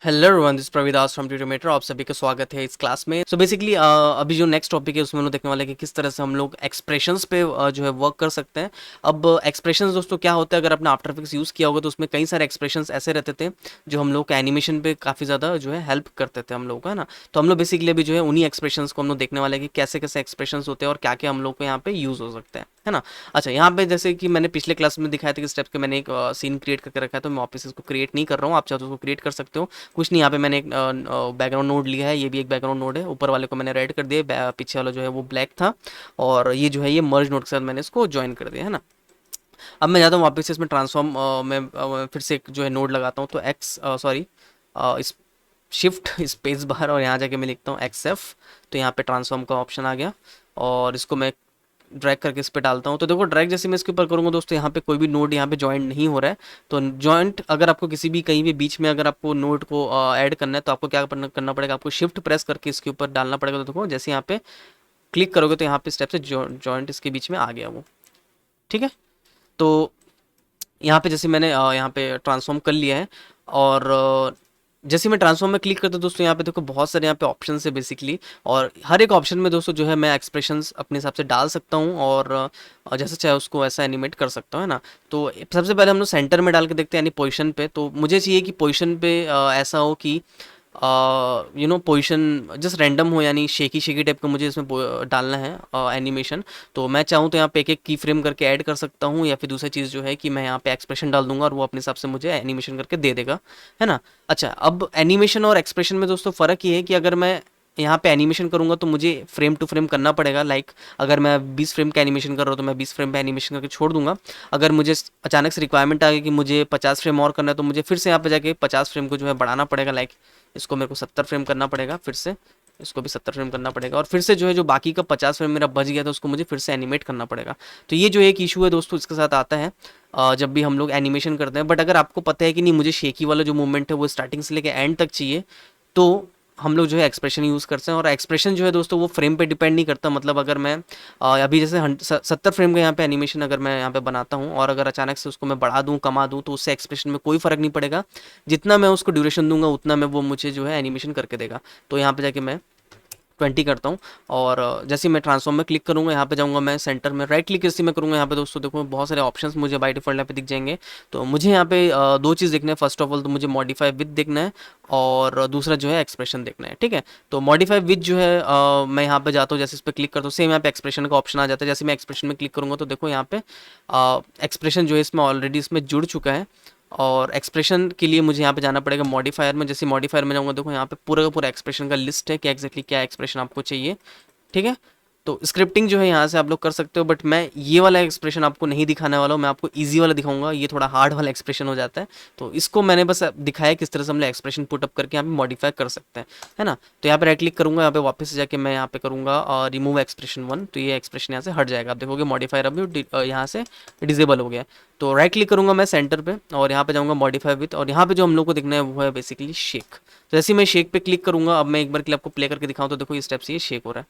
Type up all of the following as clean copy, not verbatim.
Hello everyone, this प्रवीदास from ट्यूटोमेटर। आप सभी का स्वागत है इस क्लास में। सो बेसिकली अभी जो नेक्स्ट टॉपिक है उसमें हम लोग देखने वाले हैं कि किस तरह से हम लोग एक्सप्रेशंस पे जो है वर्क कर सकते हैं। अब एक्सप्रेशंस दोस्तों क्या होता है, अगर आपने आफ्टर इफेक्ट्स यूज़ किया होगा तो उसमें कई सारे एक्सप्रेशंस ऐसे रहते थे जो हम लोग एनिमेशन पे काफ़ी ज़्यादा जो है हेल्प करते थे हम लोग को, है ना। तो हम लोग बेसिकली अभी जो है उन्हीं एक्सप्रेशंस को हम लोग देखने वाले हैं कि कैसे कैसे एक्सप्रेशंस होते हैं और क्या क्या हम लोग को यहाँ पे यूज़ हो सकते हैं, है ना। अच्छा, यहाँ पे जैसे कि मैंने पिछले क्लास में दिखाया था कि स्टेप्स के मैंने एक सीन क्रिएट करके रखा है, तो मैं वापस इसको क्रिएट नहीं कर रहा हूँ। आप चाहो तो उसको क्रिएट कर सकते हो। कुछ नहीं, यहाँ पे मैंने एक बैकग्राउंड नोड लिया है, ये भी एक बैकग्राउंड नोड है। ऊपर वाले को मैंने रेड कर दिया, पीछे वाला जो है वो ब्लैक था, और ये जो है ये मर्ज नोड के साथ मैंने इसको ज्वाइन कर दिया, है ना। अब मैं जाता हूँ वापस से इसमें ट्रांसफॉर्म में फिर से एक जो है नोड लगाता हूँ, तो एक्स सॉरी इस शिफ्ट स्पेस बार और यहाँ जाके मैं लिखता हूँ एक्स एफ। तो यहाँ पे ट्रांसफॉर्म का ऑप्शन आ गया और इसको मैं ड्रैग करके इस पे डालता हूँ। तो देखो ड्रैग जैसे मैं इसके ऊपर करूँगा दोस्तों, यहाँ पे कोई भी नोड यहाँ पे जॉइंट नहीं हो रहा है। तो जॉइंट अगर आपको किसी भी कहीं भी बीच में अगर आपको नोड को ऐड करना है तो आपको क्या करना पड़ेगा, आपको शिफ्ट प्रेस करके इसके ऊपर डालना पड़ेगा। तो देखो जैसे यहाँ पे क्लिक करोगे तो यहाँ पे स्टेप से जॉइंट इसके बीच में आ गया वो, ठीक है। तो यहाँ पे जैसे मैंने यहाँ पे ट्रांसफॉर्म कर लिया है, और जैसे मैं ट्रांसफॉर्म में क्लिक करता हूँ दोस्तों, यहाँ पे देखो बहुत सारे यहाँ पे ऑप्शन है बेसिकली, और हर एक ऑप्शन में दोस्तों जो है मैं एक्सप्रेशंस अपने हिसाब से डाल सकता हूँ, और जैसे चाहे उसको ऐसा एनिमेट कर सकता हूँ, है ना। तो सबसे पहले हम लोग सेंटर में डाल के देखते हैं, यानी पोजीशन पे। तो मुझे चाहिए कि पोजीशन पे ऐसा हो कि पोजीशन जस्ट रैंडम हो, यानी शेकी शेकी टाइप का मुझे इसमें डालना है एनिमेशन। तो मैं चाहूँ तो यहाँ पे एक एक की फ्रेम करके ऐड कर सकता हूँ, या फिर दूसरी चीज़ जो है कि मैं यहाँ पे एक्सप्रेशन डाल दूंगा और वो अपने हिसाब से मुझे एनिमेशन करके दे देगा, है ना। अच्छा, अब एनिमेशन और एक्सप्रेशन में दोस्तों फ़र्क ये है कि अगर मैं यहाँ पे एनिमेशन करूंगा तो मुझे फ्रेम टू फ्रेम करना पड़ेगा। लाइक अगर मैं 20 फ्रेम का एनिमेशन कर रहा हूँ तो मैं 20 फ्रेम पे एनिमेशन करके छोड़ दूंगा। अगर मुझे अचानक से रिक्वायरमेंट आ गई कि मुझे 50 फ्रेम और करना है तो मुझे फिर से यहाँ पे जाके 50 फ्रेम को जो है बढ़ाना पड़ेगा। लाइक इसको मेरे को 70 फ्रेम करना पड़ेगा, फिर से इसको भी 70 फ्रेम करना पड़ेगा, और फिर से जो है जो बाकी का 50 फ्रेम मेरा बच गया था उसको मुझे फिर से एनिमेट करना पड़ेगा। तो ये जो एक इशू है दोस्तों इसके साथ आता है जब भी हम लोग एनिमेशन करते हैं। बट अगर आपको पता है कि नहीं मुझे शेकी वाला जो मूवमेंट है वो स्टार्टिंग से लेकर एंड तक चाहिए, तो हम लोग जो है एक्सप्रेशन यूज़ करते हैं। और एक्सप्रेशन जो है दोस्तों वो फ्रेम पे डिपेंड नहीं करता। मतलब अगर मैं अभी जैसे 70 फ्रेम का यहाँ पे एनिमेशन अगर मैं यहाँ पे बनाता हूँ और अगर अचानक से उसको मैं बढ़ा दूँ कमा दूँ तो उससे एक्सप्रेशन में कोई फ़र्क नहीं पड़ेगा। जितना मैं उसको ड्यूरेशन दूंगा उतना मैं वो मुझे जो है एनिमेशन करके देगा। तो यहाँ पे जाके मैं 20 करता हूँ, और जैसे मैं ट्रांसफॉर्म में क्लिक करूँगा, यहाँ पे जाऊँगा मैं सेंटर में राइट क्लिक जैसे मैं करूँगा, यहाँ पे दोस्तों देखो बहुत सारे ऑप्शंस मुझे बाय डिफॉल्ट यहाँ पे दिख जाएंगे। तो मुझे यहाँ पे दो चीज़ देखना है। फर्स्ट ऑफ ऑल तो मुझे मॉडिफाई विद देखना है, और दूसरा जो है एक्सप्रेशन देखना है, ठीक है। तो मॉडिफाई विद जो है मैं यहाँ पे जाता हूँ, जैसे इस पर क्लिक करता हूँ सेम यहाँ पे एक्सप्रेशन का ऑप्शन आ जाता है। जैसे मैं एक्सप्रेशन में क्लिक करूँगा तो देखो यहाँ पे एक्सप्रेशन जो है इसमें ऑलरेडी इसमें जुड़ चुका है। और एक्सप्रेशन के लिए मुझे यहाँ पे जाना पड़ेगा मॉडिफायर में। जैसे मॉडिफायर में जाऊँगा देखो यहाँ पे पूरा का पूरा एक्सप्रेशन का लिस्ट है कि एग्जैक्टली क्या एक्सप्रेशन आपको चाहिए, ठीक है। तो स्क्रिप्टिंग जो है यहाँ से आप लोग कर सकते हो, बट मैं ये वाला एक्सप्रेशन आपको नहीं दिखाने वाला हूँ, मैं आपको इजी वाला दिखाऊंगा। ये थोड़ा हार्ड वाला एक्सप्रेशन हो जाता है, तो इसको मैंने बस दिखाया किस तरह से हम लोग एक्सप्रेशन पुट अप करके यहाँ पे मॉडिफाई कर सकते हैं, है ना। तो यहाँ पे राइट क्लिक करूंगा, यहाँ पे वापस से जाके मैं यहाँ पे करूंगा रिमूव एक्सप्रेशन वन, तो ये एक्सप्रेशन यहाँ से हट जाएगा। आप देखोगे मॉडिफायर अभी यहाँ से डिजेबल हो गया। तो राइट क्लिक करूंगा मैं सेंटर पे और यहाँ पे जाऊँगा मॉडिफाई विथ, और यहाँ पे जो हम लोग को दिखना है वो है बेसिकली शेक। तो जैसे मैं शेक पे क्लिक करूंगा, अब मैं एक बार के लिए आपको प्ले करके दिखाऊँ तो देखो ये स्टेप से ये शेक हो रहा है,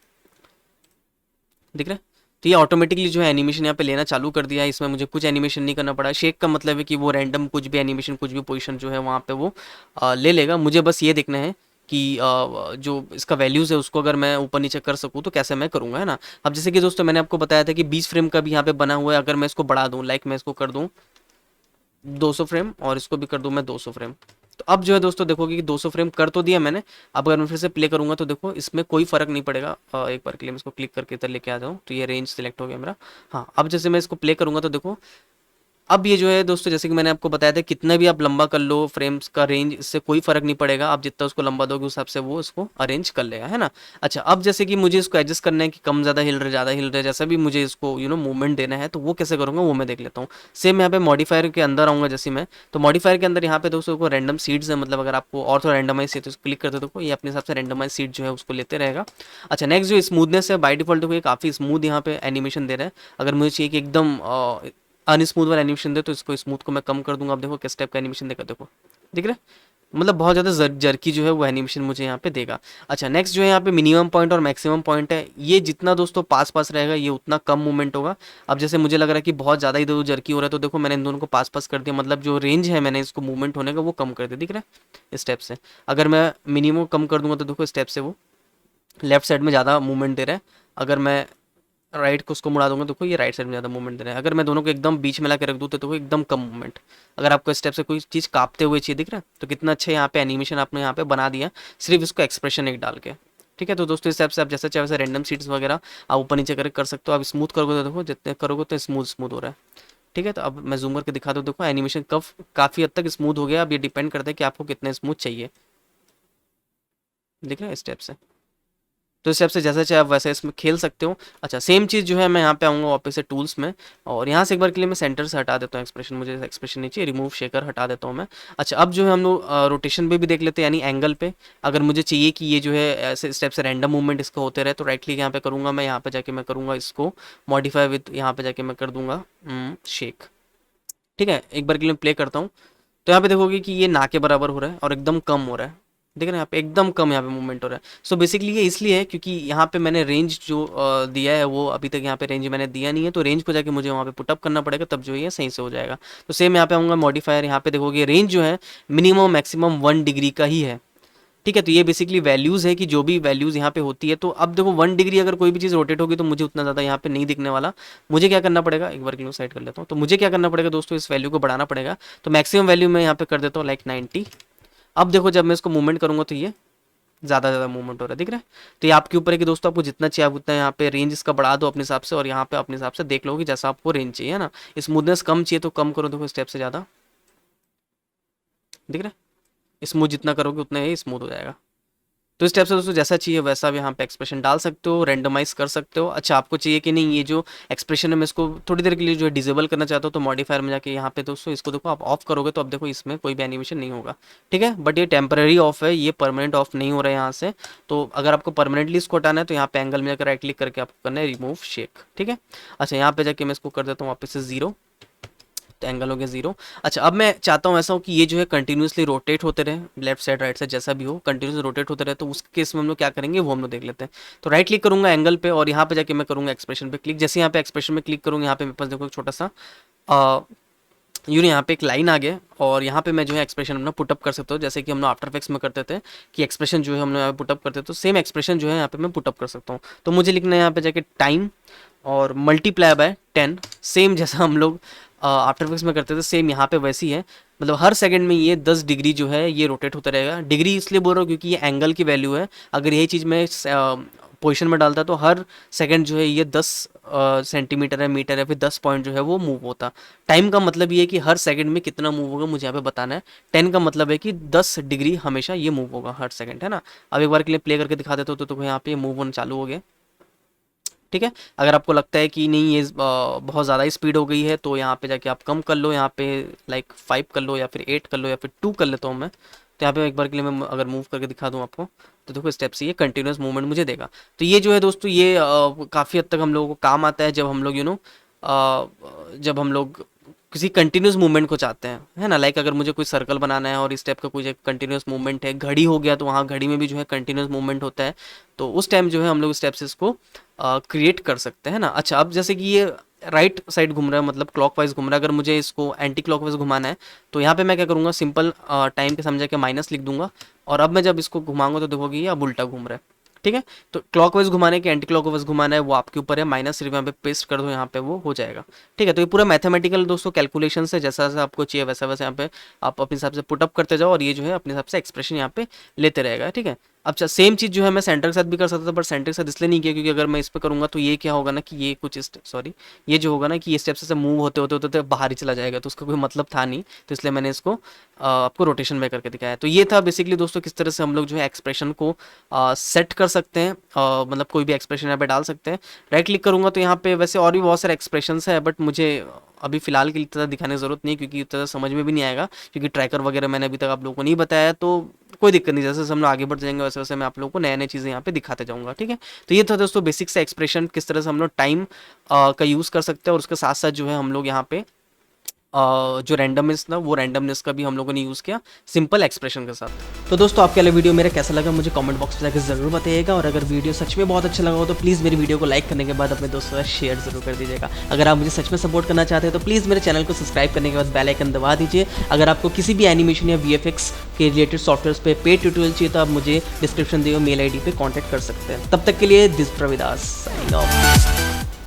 दिख रहा है। तो ये ऑटोमेटिकली जो है एनिमेशन यहाँ पे लेना चालू कर दिया है। इसमें मुझे कुछ एनिमेशन नहीं करना पड़ा। शेक का मतलब है कि वो रैंडम कुछ भी एनिमेशन कुछ भी पोजीशन जो है वहाँ पे वो ले लेगा। मुझे बस ये देखना है कि जो इसका वैल्यूज़ है उसको अगर मैं ऊपर नीचे कर सकूँ तो कैसे मैं करूँगा, है ना। अब जैसे कि दोस्तों मैंने आपको बताया था कि 20 फ्रेम का भी यहाँ पे बना हुआ है। अगर मैं इसको बढ़ा दूँ, लाइक मैं इसको कर दूँ 200 फ्रेम और इसको भी कर दूँ मैं 200 फ्रेम, तो अब जो है दोस्तों देखोगे कि 200 फ्रेम कर तो दिया मैंने। अब अगर मैं फिर से प्ले करूंगा तो देखो इसमें कोई फर्क नहीं पड़ेगा। एक बार के लिए मैं इसको क्लिक करके इधर लेके आ जाऊँ तो ये रेंज सिलेक्ट हो गया मेरा। हाँ, अब जैसे मैं इसको प्ले करूंगा तो देखो अब ये जो है दोस्तों जैसे कि मैंने आपको बताया था कितना भी आप लंबा कर लो फ्रेम्स का रेंज, इससे कोई फर्क नहीं पड़ेगा। आप जितना उसको लंबा दोगे उस हिसाब से वो इसको अरेंज कर लेगा, है ना। अच्छा, अब जैसे कि मुझे इसको एडजस्ट करना है कि कम ज़्यादा हिल रहे ज़्यादा हिल रहे, जैसा भी मुझे इसको मूवमेंट देना है तो वो कैसे करूँगा वो मैं देख लेता हूँ। सेम यहाँ पे मॉडिफायर के अंदर आऊँगा। जैसे मैं तो मॉडिफायर के अंदर यहाँ पे दोस्तों को रैंडम सीड्स है, मतलब अगर आपको और थोड़ा रैंडमाइज चाहिए तो क्लिक करते देखो ये अपने हिसाब से रैंडमाइज सीड जो है उसको लेते रहेगा। अच्छा, नेक्स्ट जो स्मूथनेस है बाय डिफॉल्ट देखो ये काफ़ी स्मूथ यहाँ पे एनिमेशन दे रहा है। अगर मुझे चाहिए कि एकदम अनस्मूथ वाला एनिमेशन दे तो इसको स्मूथ को मैं कम कर दूंगा। अब देखो किस टाइप का एनिमेशन देगा, देखो दिख रहा है। मतलब बहुत ज़्यादा जर्की जो है वो एनिमेशन मुझे यहाँ पे देगा। अच्छा नेक्स्ट जो है यहाँ पे मिनिमम पॉइंट और मैक्सिमम पॉइंट है, ये जितना दोस्तों पास पास रहेगा ये उतना कम मूवमेंट होगा। अब जैसे मुझे लग रहा है कि बहुत ज़्यादा इधर उधर जर्की हो रहा है, तो देखो मैंने इन दोनों को पास पास कर दिया, मतलब जो रेंज है मैंने इसको मूवमेंट होने का वो कम कर दिया, दिख रहा है इस स्टेप से। अगर मैं मिनिमम कम कर दूंगा तो देखो स्टेप से वो लेफ्ट साइड में ज़्यादा मूवमेंट दे रहा है। अगर मैं राइट को उसको मुड़ा दूंगा, देखो ये राइट साइड में ज़्यादा मूवमेंट दे रहा है। अगर मैं दोनों को एकदम बीच में ला के रख दूँ तो देखो एकदम कम मूवमेंट। अगर आपको स्टेप से कोई चीज़ कांपते हुए चाहिए, दिख रहा है, तो कितना अच्छा यहाँ पे एनिमेशन आपने यहाँ पे बना दिया सिर्फ इसको एक्सप्रेशन एक डाल के। ठीक है, तो दोस्तों इस टाइप से आप जैसा चाहे वैसे रैंडम सीट्स वगैरह आप ऊपर नीचे करके कर सकते हो। आप स्मूथ करोगे तो देखो जितने करोगे तो स्मूथ स्मूथ हो रहा है। ठीक है, तो अब मैं जूम करके दिखा दूँ, देखो एनिमेशन कब काफ़ी हद तक स्मूथ हो गया। अब ये डिपेंड करता है कि आपको कितने स्मूथ चाहिए, दिख रहा है स्टेप से। तो इस हिसाब से जैसा चाहे आप वैसे इसमें खेल सकते हो। अच्छा सेम चीज़ जो है मैं यहाँ पे आऊँगा वापस से टूल्स में, और यहाँ से एक बार के लिए मैं सेंटर से हटा देता हूँ एक्सप्रेशन, मुझे एक्सप्रेशन नहीं चाहिए, रिमूव शेकर हटा देता हूँ मैं। अच्छा अब जो है हम लोग रोटेशन पे भी देख लेते हैं, यानी एंगल पे। अगर मुझे चाहिए कि ये जो है ऐसे स्टेप से रैंडम मूवमेंट इसका होते रहे, तो राइट क्लिक यहाँ पे करूँगा मैं, यहाँ पे जाके मैं करूँगा इसको मॉडिफाई विद, यहाँ पे जाके मैं कर दूंगा शेक। ठीक है, एक बार के लिए प्ले करता हूँ, तो यहाँ पे देखोगे कि ये ना के बराबर हो रहा है और एकदम कम हो रहा है। देख रहे हैं यहाँ पे एकदम कम यहाँ पे मूवमेंट हो रहा है। सो बेसिकली ये इसलिए है क्योंकि यहाँ पे मैंने रेंज जो दिया है वो अभी तक यहाँ पे रेंज मैंने दिया नहीं है, तो रेंज को जाके मुझे वहाँ पे पुटअप करना पड़ेगा, तब जो है ये सही से हो जाएगा। तो सेम यहाँ पे आऊँगा मॉडिफायर, यहाँ पे देखोगे रेंज जो है मिनिमम मैक्सिमम 1 डिग्री का ही है। ठीक है, तो ये बेसिकली वैल्यूज़ है कि जो भी वैल्यूज़ यहाँ पे होती है, तो अब देखो 1 डिग्री अगर कोई भी चीज़ रोटेट होगी तो मुझे उतना ज़्यादा यहाँ पे नहीं दिखने वाला। मुझे क्या करना पड़ेगा, एक बार के लिए साइड कर लेता हूँ, तो मुझे क्या करना पड़ेगा दोस्तों, इस वैल्यू को बढ़ाना पड़ेगा। तो मैक्सिमम वैल्यू मैं यहाँ पे कर देता हूँ लाइक 90। अब देखो जब मैं इसको मूवमेंट करूँगा तो ये ज़्यादा मूवमेंट हो रहा है, दिख रहा है। तो ये आपके ऊपर है कि दोस्तों आपको जितना चाहिए आप उतना यहाँ पे रेंज इसका बढ़ा दो अपने हिसाब से, और यहाँ पे अपने हिसाब से देख लो कि जैसा आपको रेंज चाहिए ना। स्मूथनेस कम चाहिए तो कम करो, देखो स्टेप से ज़्यादा, दिख रहा है। स्मूथ जितना करोगे उतना ही स्मूथ हो जाएगा। तो इस टाइप से दोस्तों जैसा चाहिए वैसा आप यहाँ पे एक्सप्रेशन डाल सकते हो, रेंडमाइज कर सकते हो। अच्छा आपको चाहिए कि नहीं ये जो एक्सप्रेशन है मैं इसको थोड़ी देर के लिए जो है डिसेबल करना चाहता हूँ, तो मॉडिफायर में जाके यहाँ पे दोस्तों इसको देखो आप ऑफ करोगे तो अब देखो इसमें कोई भी एनिमेशन नहीं होगा। ठीक है, बट ये टेम्पररी ऑफ है, ये परमानेंट ऑफ नहीं हो रहा है यहाँ से। तो अगर आपको परमानेंटली इसको हटाना है तो यहाँ पे एंगल में जाकर राइट क्लिक करके आपको करना है रिमूव शेक। ठीक है, अच्छा यहाँ पे जाके मैं इसको कर देता हूँ वापस से 0, तो एंगल हो गया 0। अच्छा अब मैं चाहता हूँ ऐसा हो कि ये जो है कंटिन्यूसली रोटेट होते रहे, लेफ्ट साइड राइट साइड जैसा भी हो कंटिन्यूसली रोटेट होते रहे, तो उस केस में हम लोग क्या करेंगे वो हम लोग देख लेते हैं। तो राइट क्लिक करूंगा एंगल पे और यहाँ पे जाके मैं करूंगा एक्सप्रेशन पे क्लिक। जैसे यहाँ पे एक्सप्रेशन में क्लिक करूंगा यहाँ पे मेरे पास देखो एक छोटा सा यूँ यहाँ पे एक लाइन आ गया, और यहाँ पे मैं जो है एक्सप्रेशन अपना पुटअप कर सकता हूँ, जैसे कि हम लोग आफ्टर इफेक्ट्स में करते थे कि एक्सप्रेशन जो है हम लोग यहाँ पे पुटअप करते थे, तो सेम एक्सप्रेशन जो है यहाँ पे मैं पुटअप कर सकता हूँ। तो मुझे लिखना है यहाँ पे जाके टाइम और मल्टीप्लाई बाय 10, सेम जैसा हम लोग आफ्टर इफेक्ट्स में करते थे सेम यहाँ पे वैसी है। मतलब हर सेकंड में ये 10 डिग्री जो है ये रोटेट होता रहेगा। डिग्री इसलिए बोल रहा हूँ क्योंकि ये एंगल की वैल्यू है। अगर यही चीज़ मैं पोजीशन में डालता तो हर सेकंड जो है ये 10 सेंटीमीटर है, मीटर है, फिर 10 पॉइंट जो है वो मूव होता। टाइम का मतलब ये है कि हर सेकंड में कितना मूव होगा मुझे यहाँ पे बताना है। 10 का मतलब है कि 10 डिग्री हमेशा ये मूव होगा हर सेकंड, है ना। अब एक बार के लिए प्ले करके दिखा देते हो तो यहाँ पे मूव होना चालू हो गया। ठीक है, अगर आपको लगता है कि नहीं ये बहुत ज़्यादा स्पीड हो गई है तो यहाँ पे जाके आप कम कर लो, यहाँ पे लाइक 5 कर लो या फिर 8 कर लो या फिर 2 कर लेता हूँ मैं। तो यहाँ पे एक बार के लिए मैं अगर मूव करके दिखा दूँ आपको, तो देखो स्टेप से ये कंटिन्यूस मूवमेंट मुझे देगा। तो ये जो है दोस्तों ये काफ़ी हद तक हम लोगों को काम आता है जब हम लोग जब हम लोग किसी कंटिन्यूस मूवमेंट को चाहते हैं, है ना। लाइक अगर मुझे कोई सर्कल बनाना है और इस टाइप का कोई कंटिन्यूस मूवमेंट है, घड़ी हो गया तो वहाँ घड़ी में भी जो है कंटिन्यूस मूवमेंट होता है, तो उस टाइम जो है हम लोग इस टाइप से इसको क्रिएट कर सकते हैं ना। अच्छा अब जैसे कि ये राइट साइड घूम रहा है, मतलब क्लॉकवाइज घूम रहा है, अगर मुझे इसको एंटी क्लॉकवाइज घुमाना है तो यहाँ पे मैं क्या करूँगा, सिंपल टाइम के समझा के माइनस लिख दूंगा, और अब मैं जब इसको घुमाऊंगा तो देखोगे ये अब उल्टा घूम रहा है। ठीक है, तो क्लॉकवाइज घुमाने के एंटी क्लॉकवाइज घुमाना है वो आपके ऊपर है, माइनस सिर्फ यहाँ पे पेस्ट कर दो, यहाँ पे वो हो जाएगा। ठीक है, तो ये पूरा मैथमेटिकल दोस्तों कैलकुलेशन है, जैसा जैसा आपको चाहिए वैसा वैसा यहाँ पे आप अपने हिसाब से पुटअप करते जाओ, और ये जो है अपने हिसाब से एक्सप्रेशन यहाँ पे लेते रहेगा। ठीक है, अच्छा सेम चीज़ जो है मैं सेंटर के साथ भी कर सकता था, बट सेंटर के साथ इसलिए नहीं किया क्योंकि अगर मैं इस पर करूँगा तो ये क्या होगा ना कि ये कुछ सॉरी ये जो होगा ना कि ये स्टेप से मूव होते होते होते बाहर ही चला जाएगा, तो उसका कोई मतलब था नहीं, तो इसलिए मैंने इसको आपको रोटेशन में करके दिखाया। तो ये था बेसिकली दोस्तों किस तरह से हम लोग जो है एक्सप्रेशन को सेट कर सकते हैं, मतलब कोई भी एक्सप्रेशन यहाँ पे डाल सकते हैं। राइट क्लिक करूँगा तो यहाँ पे वैसे और भी बहुत सारे एक्सप्रेशंस है, बट मुझे अभी फिलहाल के लिए इतना दिखाने की ज़रूरत नहीं क्योंकि इतना समझ में भी नहीं आएगा, क्योंकि ट्रैकर वगैरह मैंने अभी तक आप लोगों को नहीं बताया, तो कोई दिक्कत नहीं, जैसे जैसे हम लोग आगे बढ़ जाएंगे वैसे वैसे मैं आप लोगों को नए नए चीज़ें यहाँ पे दिखाते जाऊँगा। ठीक है, तो ये था दोस्तों बेसिक से एक्सप्रेशन किस तरह से हम लोग टाइम का यूज़ कर सकते हैं, और उसके साथ साथ जो है हम लोग यहाँ पे जो रैंडमनेस था वो रैंडमनेस का भी हम लोगों ने यूज़ किया सिंपल एक्सप्रेशन के साथ। तो दोस्तों आपके लिए वीडियो मेरा कैसा लगा मुझे कमेंट बॉक्स में जाकर ज़रूर बताइएगा, और अगर वीडियो सच में बहुत अच्छा लगा हो तो प्लीज़ मेरी वीडियो को लाइक करने के बाद अपने दोस्तों के साथ शेयर जरूर कर दीजिएगा। अगर आप मुझे सच में सपोर्ट करना चाहते हैं तो प्लीज़ मेरे चैनल को सब्सक्राइब करने के बाद बेल आइकन दबा दीजिए। अगर आपको किसी भी एनिमेशन या VFX के रिलेटेड सॉफ्टवेयर पे पेड ट्यूटोरियल चाहिए तो आप मुझे डिस्क्रिप्शन दिए मेल ID पे कॉन्टैक्ट कर सकते हैं। तब तक के लिए दिस प्रविदास साइनिंग ऑफ।